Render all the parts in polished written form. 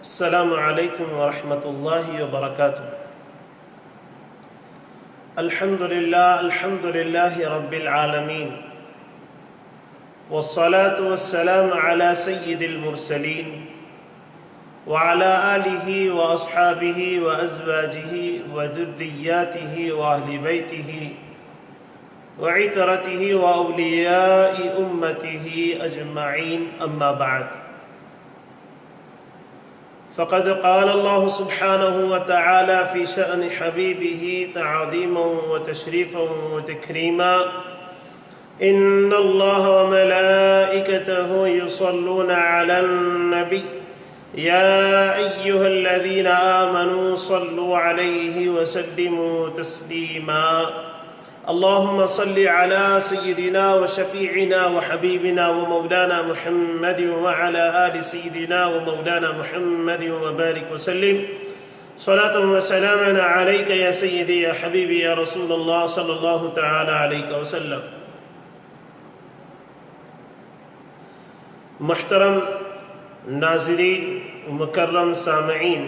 السلام علیکم ورحمۃ اللہ وبرکاتہ۔ الحمد للہ رب العالمین، والصلاة والسلام على سید المرسلین وعلى آلہ واصحابہ وازواجہ وذریاتہ واہل بیتہ وعترتہ واولیاء امتہ اجمعین، اما بعد، فقد قال الله سبحانه وتعالى في شأن حبيبه تعظيما وتشريفا وتكريما: إن الله وملائكته يصلون على النبي يا أيها الذين آمنوا صلوا عليه وسلموا تسليما. اللهم صل على سيدنا وشفيعنا وحبيبنا ومولانا محمد وعلى آل سيدنا ومولانا محمد وبارك وسلم صلاة وسلاما عليك يا سيدي يا حبيبي يا رسول الله صلى الله تعالى عليك وسلم. محترم ناظرین، مکرم سامعین،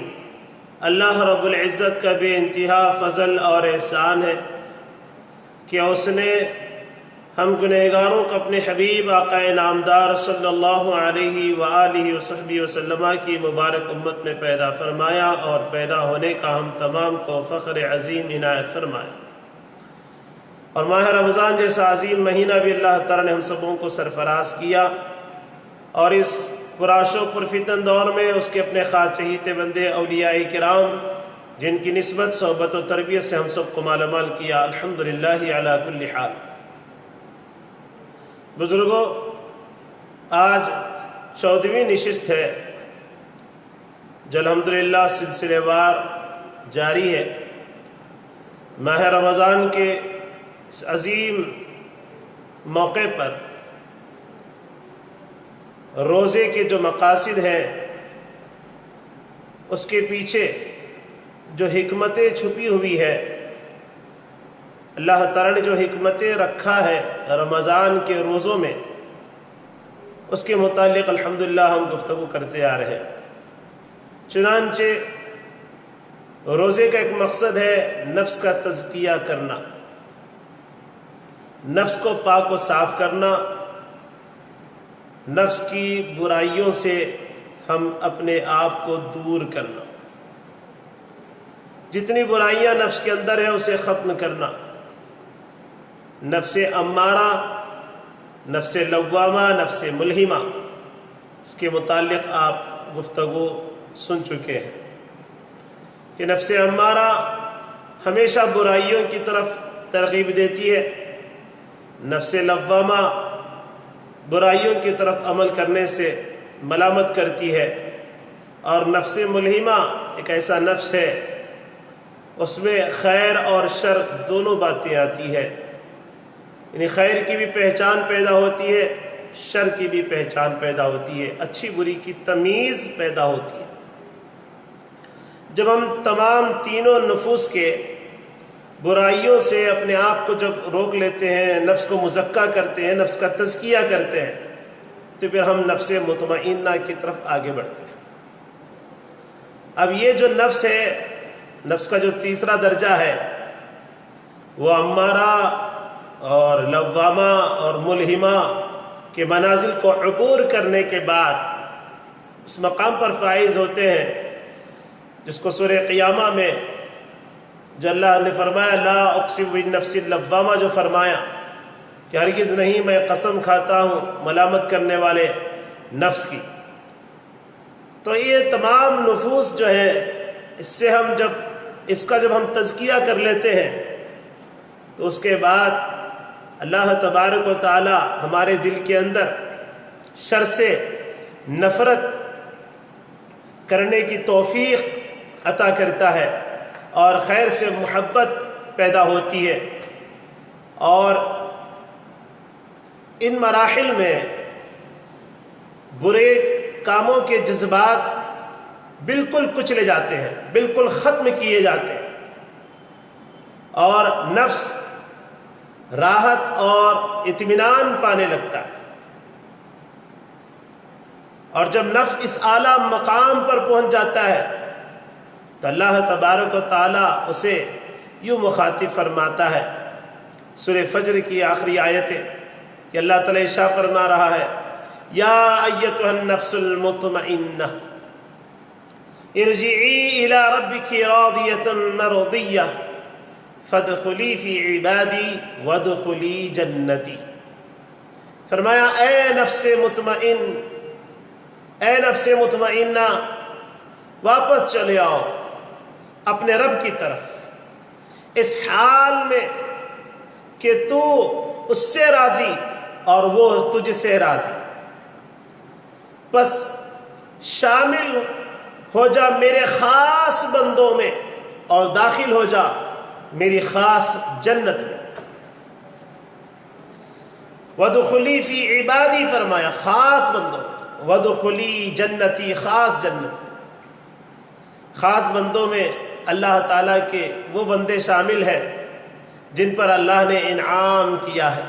اللہ رب العزت کا بے انتہا فضل اور احسان ہے کہ اس نے ہم گنہگاروں کو اپنے حبیب آقا نامدار صلی اللہ علیہ وآلہ وصحبہ وسلم کی مبارک امت میں پیدا فرمایا اور پیدا ہونے کا ہم تمام کو فخر عظیم عنایت فرمایا، اور ماہ رمضان جیسا عظیم مہینہ بھی اللہ تعالیٰ نے ہم سبوں کو سرفراز کیا، اور اس پراش و پرفتن دور میں اس کے اپنے خاص چہیتے بندے اولیاء کرام جن کی نسبت صحبت و تربیت سے ہم سب کو مالا مال کیا، الحمدللہ علی کل حال۔ بزرگوں، آج 14ویں نشست ہے جو الحمدللہ سلسلے وار جاری ہے۔ ماہ رمضان کے اس عظیم موقع پر روزے کے جو مقاصد ہیں اس کے پیچھے جو حکمتیں چھپی ہوئی ہے، اللہ تعالیٰ نے جو حکمتیں رکھا ہے رمضان کے روزوں میں، اس کے متعلق الحمدللہ ہم گفتگو کرتے آ رہے ہیں۔ چنانچہ روزے کا ایک مقصد ہے نفس کا تزکیہ کرنا، نفس کو پاک و صاف کرنا، نفس کی برائیوں سے ہم اپنے آپ کو دور کرنا، جتنی برائیاں نفس کے اندر ہے اسے ختم کرنا، نفس امارہ، نفس لوامہ، نفس ملہمہ، اس کے متعلق آپ گفتگو سن چکے ہیں کہ نفس امارہ ہمیشہ برائیوں کی طرف ترغیب دیتی ہے، نفس لوامہ برائیوں کی طرف عمل کرنے سے ملامت کرتی ہے، اور نفس ملہمہ ایک ایسا نفس ہے اس میں خیر اور شر دونوں باتیں آتی ہے، یعنی خیر کی بھی پہچان پیدا ہوتی ہے، شر کی بھی پہچان پیدا ہوتی ہے، اچھی بری کی تمیز پیدا ہوتی ہے۔ جب ہم تمام تینوں نفوس کے برائیوں سے اپنے آپ کو جب روک لیتے ہیں، نفس کو مزکہ کرتے ہیں، نفس کا تزکیہ کرتے ہیں، تو پھر ہم نفس مطمئنہ کی طرف آگے بڑھتے ہیں۔ اب یہ جو نفس ہے، نفس کا جو تیسرا درجہ ہے، وہ امارہ اور لوامہ اور ملہمہ کے منازل کو عبور کرنے کے بعد اس مقام پر فائز ہوتے ہیں جس کو سورہ قیامہ میں جو اللہ نے فرمایا لا اقسم بالنفس اللوامہ، جو فرمایا کہ ہرگز نہیں میں قسم کھاتا ہوں ملامت کرنے والے نفس کی۔ تو یہ تمام نفوس جو ہے، اس سے ہم جب ہم تزکیہ کر لیتے ہیں تو اس کے بعد اللہ تبارک و تعالی ہمارے دل کے اندر شر سے نفرت کرنے کی توفیق عطا کرتا ہے، اور خیر سے محبت پیدا ہوتی ہے، اور ان مراحل میں برے کاموں کے جذبات بالکل کچلے جاتے ہیں، بالکل ختم کیے جاتے ہیں، اور نفس راحت اور اطمینان پانے لگتا ہے، اور جب نفس اس اعلیٰ مقام پر پہنچ جاتا ہے تو اللہ تبارک و تعالیٰ اسے یوں مخاطب فرماتا ہے. سورہ فجر کی آخری آیت ہے کہ اللہ تعالیٰ ارشاد فرما رہا ہے یا ایتھا النفس المطمئنہ ارجعی الی ربک راضیۃ مرضیہ فادخلی فی عبادی وادخلی جنتی. فرمایا اے نفس مطمئن، اے نفس مطمئنہ، واپس چلے آؤ اپنے رب کی طرف اس حال میں کہ تو اس سے راضی اور وہ تجھ سے راضی. بس شامل ہو جا میرے خاص بندوں میں اور داخل ہو جا میری خاص جنت میں. وَدُخُلِي فِي عِبَادِي فرمایا خاص بندوں، وَدُخُلِي جنتی خاص جنت. خاص بندوں میں اللہ تعالیٰ کے وہ بندے شامل ہیں جن پر اللہ نے انعام کیا ہے.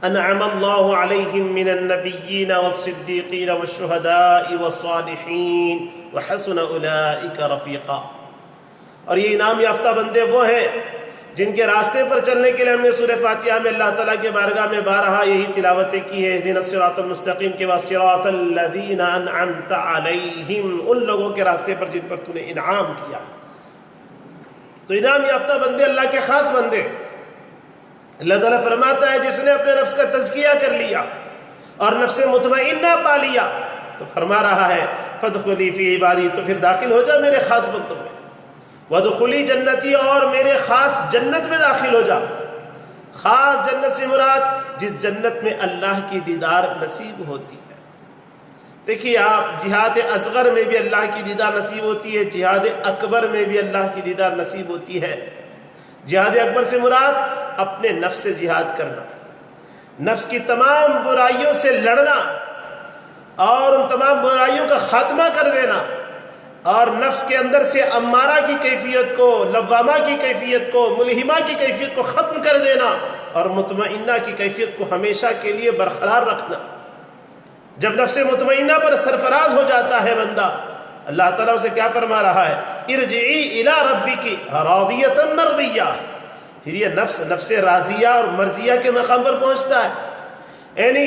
انعم اللہ علیہم من النبیین والصدیقین والشہداء والصالحین وحسن اولئک رفیقا. اور یہ انعام یافتہ بندے وہ ہیں جن کے راستے پر چلنے کے لیے ہم نے سورہ فاتحہ میں اللہ تعالیٰ کے بارگاہ میں بارہا یہی تلاوتیں کی ہے. اہدنا الصراط المستقیم کے بعد صراط الذین انعمت علیہم، ان لوگوں کے راستے پر جن پر تو نے انعام کیا. تو انعام یافتہ بندے اللہ کے خاص بندے. اللہ تعالیٰ فرماتا ہے جس نے اپنے نفس کا تزکیہ کر لیا اور نفس مطمئنہ پا لیا تو فرما رہا ہے فادخلی فی عبادی، تو پھر داخل ہو جا میرے خاص بندوں میں. وادخلی جنتی، اور میرے خاص جنت میں داخل ہو جا. خاص جنت سے مراد جس جنت میں اللہ کی دیدار نصیب ہوتی ہے. دیکھیے آپ، جہاد اصغر میں بھی اللہ کی دیدار نصیب ہوتی ہے، جہاد اکبر میں بھی اللہ کی دیدار نصیب ہوتی ہے. جہاد اکبر سے مراد اپنے نفس سے جہاد کرنا، نفس کی تمام برائیوں سے لڑنا اور ان تمام برائیوں کا خاتمہ کر دینا، اور نفس کے اندر سے امارہ کی کیفیت کو، لوامہ کی کیفیت کو، ملہمہ کی کیفیت کو ختم کر دینا اور مطمئنہ کی کیفیت کو ہمیشہ کے لیے برقرار رکھنا. جب نفس مطمئنہ پر سرفراز ہو جاتا ہے بندہ، اللہ تعالیٰ اسے کیا فرما رہا ہے؟ ارجعی الی ربک راضیۃ مرضیہ. پھر یہ نفس راضیہ اور مرضیہ کے مقام پر پہنچتا ہے. یعنی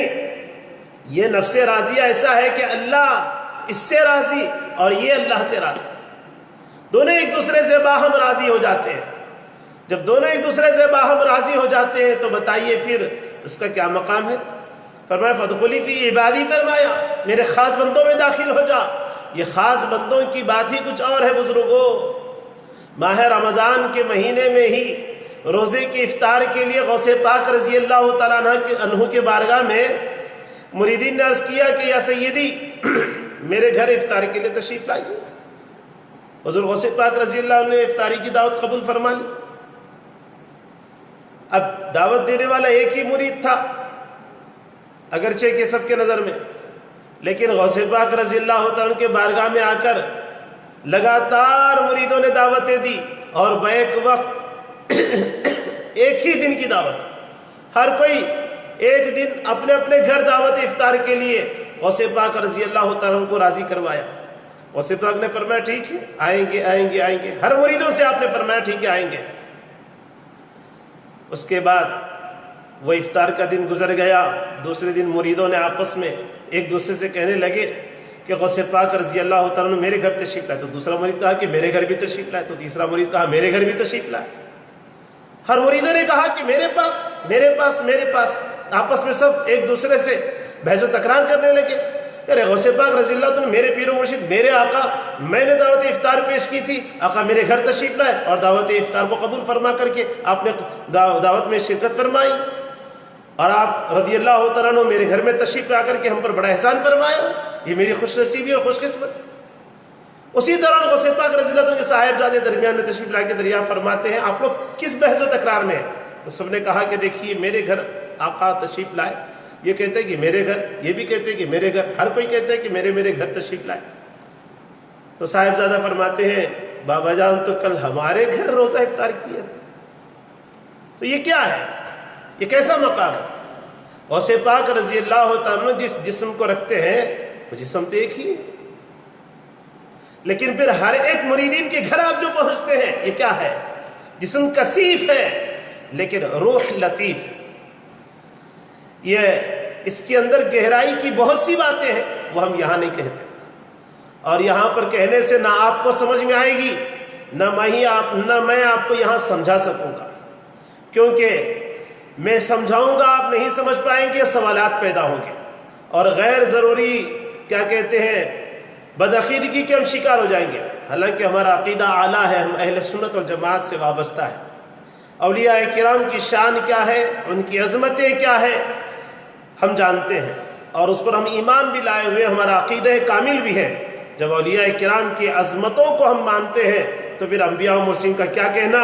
یہ نفس راضیہ ایسا ہے کہ اللہ اس سے راضی اور یہ اللہ سے راضی، دونوں ایک دوسرے سے باہم راضی ہو جاتے ہیں. جب دونوں ایک دوسرے سے باہم راضی ہو جاتے ہیں تو بتائیے پھر اس کا کیا مقام ہے؟ فرمایا فادخلی فی عبادی، فرمایا میرے خاص بندوں میں داخل ہو جا. یہ خاص بندوں کی بات ہی کچھ اور ہے بزرگوں. ماہ رمضان کے مہینے میں ہی روزے کی افطار کے لیے غوث پاک رضی اللہ تعالیٰ عنہ کے بارگاہ میں مریدین نے عرض کیا کہ یا سیدی میرے گھر افطار کے لیے تشریف لائیے. حضور غوث پاک رضی اللہ عنہ نے افطاری کی دعوت قبول فرما لی. اب دعوت دینے والا ایک ہی مرید تھا اگرچہ کہ سب کے نظر میں، لیکن غوث پاک رضی اللہ تعالیٰ عنہ کے بارگاہ میں آ کر لگاتار مریدوں نے دعوتیں دی اور بیک وقت ایک ہی دن کی دعوت. ہر کوئی ایک دن اپنے اپنے گھر دعوت افطار کے لیے غوث پاک رضی اللہ تعالیٰ عنہ کو راضی کروایا. غوث پاک نے فرمایا ٹھیک ہے، آئیں گے آئیں گے آئیں گے. ہر مریدوں سے آپ نے فرمایا ٹھیک ہے آئیں گے. اس کے بعد وہ افطار کا دن گزر گیا. دوسرے دن مریدوں نے آپس میں ایک دوسرے سے کہنے لگے کہ غوث پاک رضی اللہ تعالیٰ عنہ میرے گھر تشریف لائے. تو دوسرا مرید کہا کہ میرے گھر بھی تشریف لائے. تو تیسرا مرید کہا میرے گھر بھی تشریف لائے. ہر مریدوں نے کہا کہ میرے پاس میرے پاس میرے پاس. آپس میں سب ایک دوسرے سے بحث و تکرار کرنے لگے. ارے غوث پاک رضی اللہ تعالیٰ میرے پیر و مرشد میرے آقا، میں نے دعوت افطار پیش کی تھی، آقا میرے گھر تشریف لائے اور دعوت افطار کو قبول فرما کر کے آپ نے دعوت میں شرکت فرمائی، اور آپ رضی اللہ تعالیٰ عنہ میرے گھر میں تشریف لا کر کے ہم پر بڑا احسان فرمایا. یہ میری خوش نصیبی اور خوش قسمت. اسی دوران غوث پاک رضی اللہ عنہ کے صاحبزادے درمیان میں تشریف لا کے دریافت فرماتے ہیں آپ لوگ کس بحث و تکرار میں ہیں؟ تو سب نے کہا کہ دیکھیے میرے گھر آقا تشریف لائے، یہ کہتے ہیں کہ میرے گھر، یہ بھی کہتے ہیں کہ میرے گھر، ہر کوئی کہتے ہیں کہ میرے گھر تشریف لائے. تو صاحبزادہ فرماتے ہیں بابا جان تو کل ہمارے گھر روزہ افطار کیے تھے. تو یہ کیا ہے؟ یہ کیسا مقام ہے؟ غوث پاک رضی اللہ تعالیٰ عنہ جس جسم کو رکھتے ہیں وہ جسم تو ایک ہی ہے، لیکن پھر ہر ایک مریدین کے گھر آپ جو پہنچتے ہیں یہ کیا ہے؟ جسم کثیف ہے لیکن روح لطیف ہے۔ یہ اس کے اندر گہرائی کی بہت سی باتیں ہیں، وہ ہم یہاں نہیں کہتے، اور یہاں پر کہنے سے نہ آپ کو سمجھ میں آئے گی، نہ میں آپ کو یہاں سمجھا سکوں گا، کیونکہ میں سمجھاؤں گا آپ نہیں سمجھ پائیں گے، سوالات پیدا ہوں گے، اور غیر ضروری کیا کہتے ہیں بدعقیدگی کے ہم شکار ہو جائیں گے۔ حالانکہ ہمارا عقیدہ اعلیٰ ہے، ہم اہل سنت والجماعت سے وابستہ ہے۔ اولیاء کرام کی شان کیا ہے، ان کی عظمتیں کیا ہے ہم جانتے ہیں، اور اس پر ہم ایمان بھی لائے ہوئے، ہمارا عقیدہ کامل بھی ہے۔ جب اولیاء کرام کی عظمتوں کو ہم مانتے ہیں تو پھر انبیاء و مرسلین کا کیا کہنا،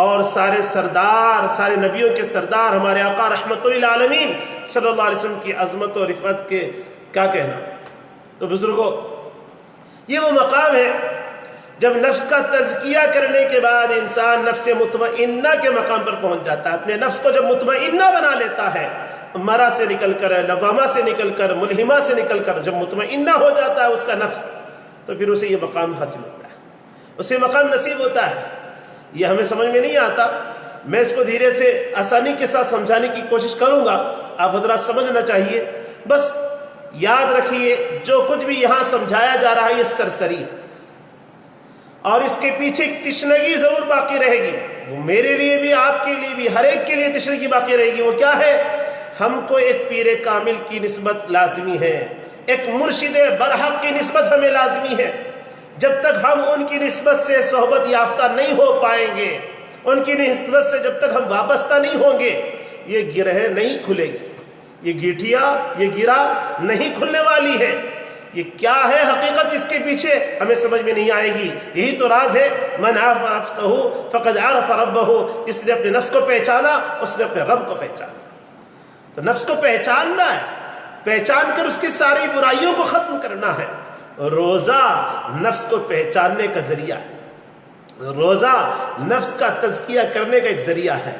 اور سارے سردار، سارے نبیوں کے سردار ہمارے آقا رحمت للعالمین صلی اللہ علیہ وسلم کی عظمت و رفعت کے کیا کہنا۔ تو بزرگوں، یہ وہ مقام ہے جب نفس کا تزکیہ کرنے کے بعد انسان نفس مطمئنہ کے مقام پر پہنچ جاتا ہے۔ اپنے نفس کو جب مطمئنہ بنا لیتا ہے، امارہ سے نکل کر، لوامہ سے نکل کر، ملہمہ سے نکل کر جب مطمئنہ ہو جاتا ہے اس کا نفس، تو پھر اسے یہ مقام حاصل ہوتا ہے، اسے مقام نصیب ہوتا ہے۔ یہ ہمیں سمجھ میں نہیں آتا، میں اس کو دھیرے سے آسانی کے ساتھ سمجھانے کی کوشش کروں گا، آپ حضرات سمجھنا چاہیے۔ بس یاد رکھیے جو کچھ بھی یہاں سمجھایا جا رہا ہے یہ سرسری ہے، اور اس کے پیچھے ایک تشنگی ضرور باقی رہے گی، وہ میرے لیے بھی، آپ کے لیے بھی، ہر ایک کے لیے تشنگی باقی رہے گی۔ وہ کیا ہے؟ ہم کو ایک پیر کامل کی نسبت لازمی ہے، ایک مرشد برحق کی نسبت ہمیں لازمی ہے۔ جب تک ہم ان کی نسبت سے صحبت یافتہ نہیں ہو پائیں گے، ان کی نسبت سے جب تک ہم وابستہ نہیں ہوں گے، یہ گرہ نہیں کھلے گی، یہ گیٹھیا، یہ گرہ نہیں کھلنے والی ہے۔ یہ کیا ہے حقیقت اس کے پیچھے ہمیں سمجھ میں نہیں آئے گی۔ یہی تو راز ہے، من عرف نفسہ فقد عرف ربہ، جس نے اپنے نفس کو پہچانا اس نے اپنے رب کو پہچانا۔ تو نفس کو پہچاننا ہے، پہچان کر اس کی ساری برائیوں کو ختم کرنا ہے۔ روزہ نفس کو پہچاننے کا ذریعہ ہے، روزہ نفس کا تزکیہ کرنے کا ایک ذریعہ ہے،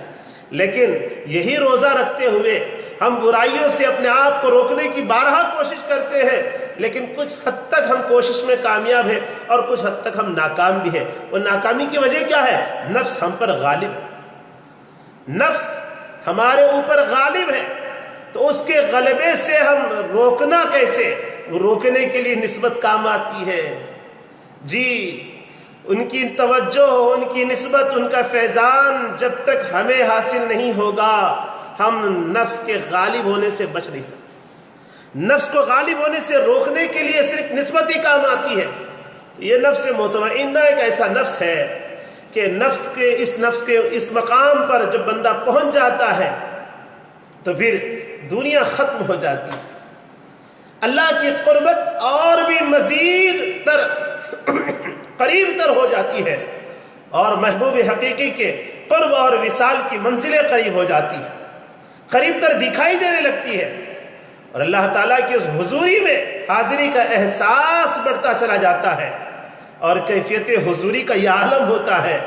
لیکن یہی روزہ رکھتے ہوئے ہم برائیوں سے اپنے آپ کو روکنے کی بارہا کوشش کرتے ہیں، لیکن کچھ حد تک ہم کوشش میں کامیاب ہیں اور کچھ حد تک ہم ناکام بھی ہیں۔ وہ ناکامی کی وجہ کیا ہے؟ نفس ہم پر غالب ہے، نفس ہمارے اوپر غالب ہے، تو اس کے غلبے سے ہم روکنا کیسے؟ روکنے کے لیے نسبت کام آتی ہے، جی ان کی توجہ، ان کی نسبت، ان کا فیضان جب تک ہمیں حاصل نہیں ہوگا ہم نفس کے غالب ہونے سے بچ نہیں سکتے۔ نفس کو غالب ہونے سے روکنے کے لیے صرف نسبت ہی کام آتی ہے۔ تو یہ نفس مطمئنہ ایک ایسا نفس ہے کہ نفس کے اس مقام پر جب بندہ پہنچ جاتا ہے تو پھر دنیا ختم ہو جاتی ہے، اللہ کی قربت اور بھی مزید تر قریب تر ہو جاتی ہے، اور محبوب حقیقی کے قرب اور وصال کی منزلیں قریب ہو جاتی ہیں، قریب تر دکھائی دینے لگتی ہے، اور اللہ تعالیٰ کی اس حضوری میں حاضری کا احساس بڑھتا چلا جاتا ہے، اور کیفیت حضوری کا یہ عالم ہوتا ہے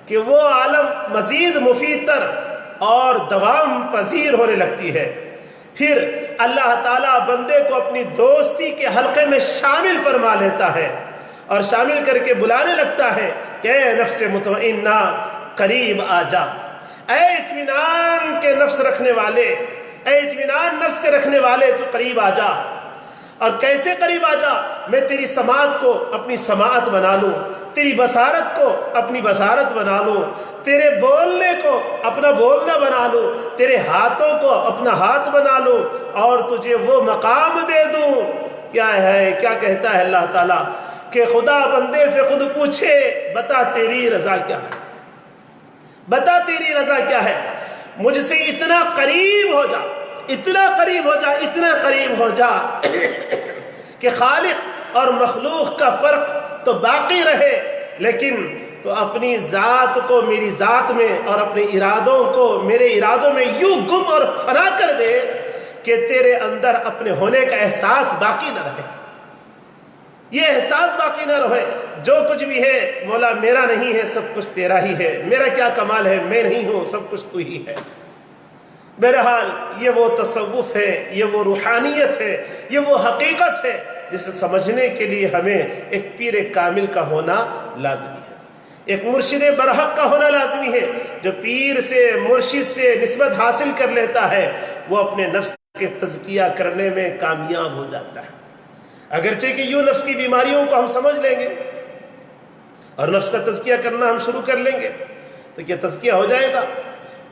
کہ وہ عالم مزید مفید تر اور دوام پذیر ہونے لگتی ہے۔ پھر اللہ تعالیٰ بندے کو اپنی دوستی کے حلقے میں شامل فرما لیتا ہے، اور شامل کر کے بلانے لگتا ہے کہ اے نفس مطمئنہ قریب آ جا، اے اطمینان کے نفس رکھنے والے، اے اطمینان نفس کے رکھنے والے، تو قریب آ جا۔ اور کیسے قریب آ جا؟ میں تیری سماعت کو اپنی سماعت بنا لوں، تیری بصارت کو اپنی بصارت بنا لوں، تیرے بولنے کو اپنا بولنا بنا لوں، تیرے ہاتھوں کو اپنا ہاتھ بنا لوں، اور تجھے وہ مقام دے دوں۔ کیا ہے، کیا کہتا ہے اللہ تعالیٰ کہ خدا بندے سے خود پوچھے بتا تیری رضا کیا ہے، بتا تیری رضا کیا ہے، مجھ سے اتنا قریب ہو جا، اتنا قریب ہو جا، اتنا قریب ہو جا کہ خالق اور مخلوق کا فرق تو باقی رہے، لیکن تو اپنی ذات کو میری ذات میں اور اپنے ارادوں کو میرے ارادوں میں یوں گم اور فنا کر دے کہ تیرے اندر اپنے ہونے کا احساس باقی نہ رہے، یہ احساس باقی نہ رہے۔ جو کچھ بھی ہے مولا میرا نہیں ہے، سب کچھ تیرا ہی ہے، میرا کیا کمال ہے، میں نہیں ہوں، سب کچھ تو ہی ہے۔ بہرحال یہ وہ تصوف ہے، یہ وہ روحانیت ہے، یہ وہ حقیقت ہے جسے سمجھنے کے لیے ہمیں ایک پیر کامل کا ہونا لازمی ہے، ایک مرشد برحق کا ہونا لازمی ہے۔ جو پیر سے مرشد سے نسبت حاصل کر لیتا ہے وہ اپنے نفس کے تزکیہ کرنے میں کامیاب ہو جاتا ہے۔ اگرچہ کہ یوں نفس کی بیماریوں کو ہم سمجھ لیں گے اور نفس کا تزکیہ کرنا ہم شروع کر لیں گے تو کیا تزکیہ ہو جائے گا؟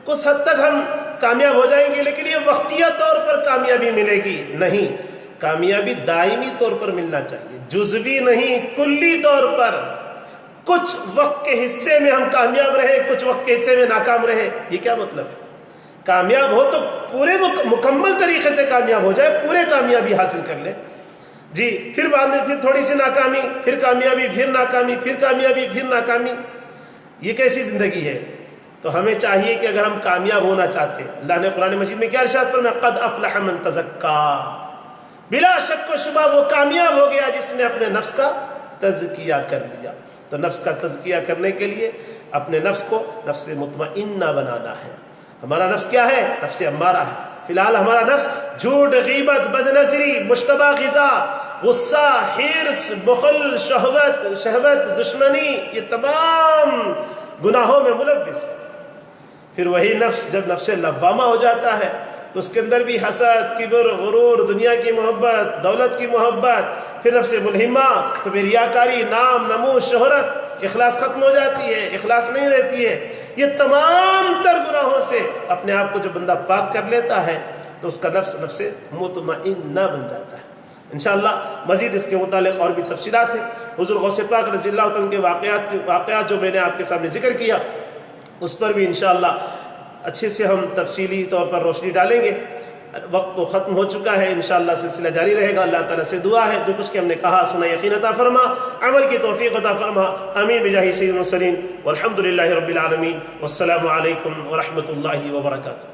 کچھ حد تک ہم کامیاب ہو جائیں گے، لیکن یہ وقتیہ طور پر کامیابی ملے گی نہیں، کامیابی دائمی طور پر ملنا چاہیے، جزوی نہیں، کلی طور پر۔ کچھ وقت کے حصے میں ہم کامیاب رہے، کچھ وقت کے حصے میں ناکام رہے، یہ کیا مطلب ہے؟ کامیاب ہو تو پورے مکمل طریقے سے کامیاب ہو جائے، پورے کامیابی حاصل کر لے جی، پھر بعد میں پھر تھوڑی سی ناکامی، پھر کامیابی، پھر ناکامی، پھر کامیابی، پھر ناکامی، یہ کیسی زندگی ہے؟ تو ہمیں چاہیے کہ اگر ہم کامیاب ہونا چاہتے ہیں، اللہ نے قرآن مجید میں کیا ارشاد فرمایا؟ قد افلح من تزکا، بلا شک و شبہ وہ کامیاب ہو گیا جس نے اپنے نفس کا تزکیہ کر لیا۔ تو نفس کا تزکیہ کرنے کے لیے اپنے نفس کو نفس مطمئنہ بنانا ہے۔ ہمارا نفس کیا ہے؟ نفس امارہ ہے۔ فی الحال ہمارا نفس جھوٹ، غیبت، بد نظری، مشتبہ غذا، غصہ، حرص، بخل، شہوت، دشمنی، یہ تمام گناہوں میں ملوث ہے۔ پھر وہی نفس جب نفس لوامہ ہو جاتا ہے تو اس کے اندر بھی حسد، کبر، غرور، دنیا کی محبت، دولت کی محبت، پھر نفس ملہمہ تو پھر ریاکاری، نام، نموز، شہرت، اخلاص ختم ہو جاتی ہے، اخلاص نہیں رہتی ہے۔ یہ تمام تر گناہوں سے اپنے آپ کو جو بندہ پاک کر لیتا ہے تو اس کا نفس نفس مطمئنہ بن جاتا ہے۔ انشاءاللہ مزید اس کے متعلق اور بھی تفصیلات ہیں۔ حضور غوث پاک رضی اللہ عنہ کے واقعات جو میں نے آپ کے سامنے ذکر کیا اس پر بھی انشاءاللہ اچھے سے ہم تفصیلی طور پر روشنی ڈالیں گے۔ وقت تو ختم ہو چکا ہے، انشاءاللہ سلسلہ جاری رہے گا۔ اللہ تعالیٰ سے دعا ہے جو کچھ کہ ہم نے کہا سنا یقین عطا فرما، عمل کی توفیق عطا فرما، آمین بجاہ سید المرسلین والحمد للہ رب العالمین، والسلام علیکم ورحمۃ اللہ وبرکاتہ۔